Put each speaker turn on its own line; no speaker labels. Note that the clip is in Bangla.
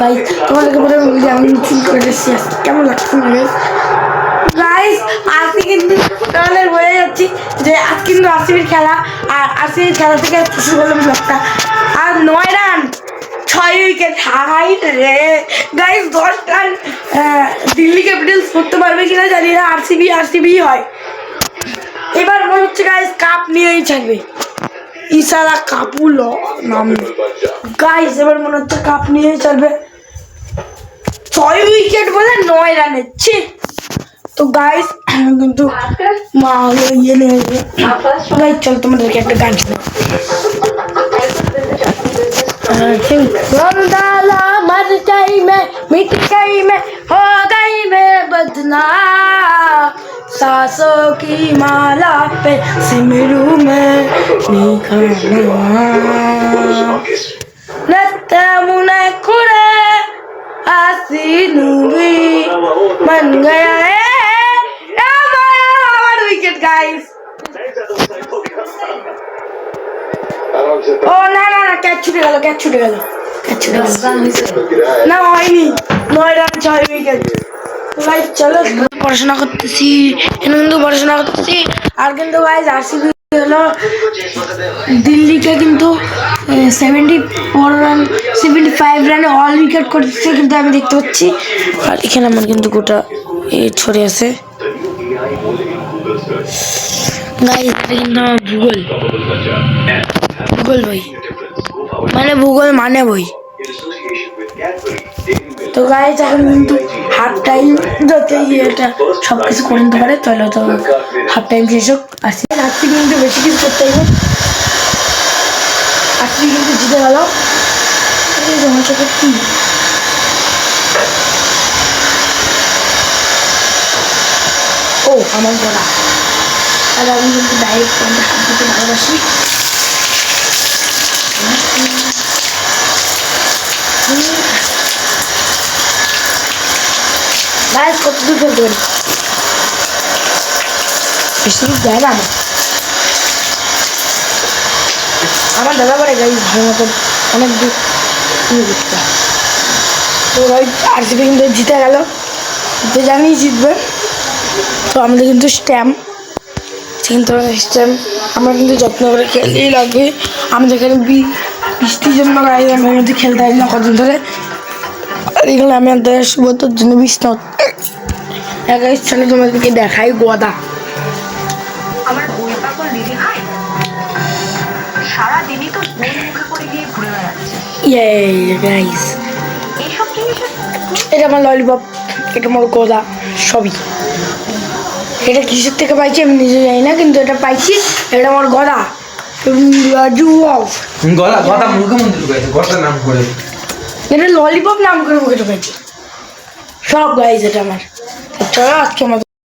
গাইস তোমাদেরকে বলে আমি মিছিল করে এসেছি কেমন লাগছে গাইস আজকে কিন্তু তোমাদের বলে যাচ্ছি যে আজ কিন্তু আরসিবির খেলা আর আরসিবির খেলা থেকে শুরু করলাম ব্লগটা আর 9 রান 6 উইকেট হাই রে গাইস 10 রান দিল্লি ক্যাপিটালস করতে পারবে কিনা জানি না আরসিবি হয় এবার মনে হচ্ছে গাইস কাপ নিয়েই ছাড়বে ইসারা কাপুল নাম গাইস এবার মনে হচ্ছে কাপ নিয়েই ছাড়বে 6 উইকেট বলে 9 রানে ছি তো গাইস কিন্তু মা হলো ইয়ে নিয়ে গাইস চল তোমাদেরকে একটা গান শোনাই डाला मर गई मैं मिट गई मैं हो गई मैं बदनाम सांसों की माला पे सिमरू में निखरना मुने खुरे हसीनूरी मन गया है हमारा विकेट गाइस ও না না না ক্যাচ ছুটে গেল না হয়নি 9 রান 6 উইকেট গাইস চলো পড়াশোনা করতেছি আর কিন্তু গাইস আরসিবি হলো দিল্লিকে কিন্তু 74 রান 75 রানে অল উইকেট করতেছে কিন্তু আমি দেখতে পাচ্ছি আর এখানে আমার কিন্তু গোটা ছড়ে আছে গাইস কিন্তু ভূগোল মানে বই তো গাইস এখন কিন্তু হাফ টাইম যাতে এটা সব কিছু করে নিতে পারে তাহলে তো হাফ টাইম শেষ হোক আসছি আজকে কিন্তু বেশি কিছু করতে হবে আজকে কিন্তু জিতে গেল কি ও আমার গলা আর আমি কিন্তু ডাইরেক্ট হাত দিতে ভালোবাসি গাইস কত দূর খেলতে পারি বেশি দূর যায় না আমার দাদা পারে গাইস ভালো মতন অনেক দূর তো গাইস আরসিবি কিন্তু জিতে গেল তো জানি জিতবে তো আমাদের কিন্তু স্ট্যাম্প আমরা কিন্তু যত্ন করে খেলেই লাগবে আমাদের এখানে বৃষ্টির জন্য গাইস আমি মধ্যে খেলতে পারি না কদিন ধরে আর এখানে আমি একদম সুবতর জন্য বৃষ্টি গাইস চলো তোমাদেরকে দেখাই গোদা
আমার বই পাগল দিদি ভাই সারাদিনই তো বই মুখে করে গিয়ে ঘুরে বেড়াচ্ছে
গাইস
এইসব জিনিস
এটা আমার ললিপপ এটা আমার গোদা সবই এটা কিসের থেকে পাইছি আমি নিজে জানি না কিন্তু এটা পাইছি এটা আমার গদা এটা ললিপপ নাম করে মুখে ঢুকেছি সব গাইজ এটা আমার চলো আজকে আমাদের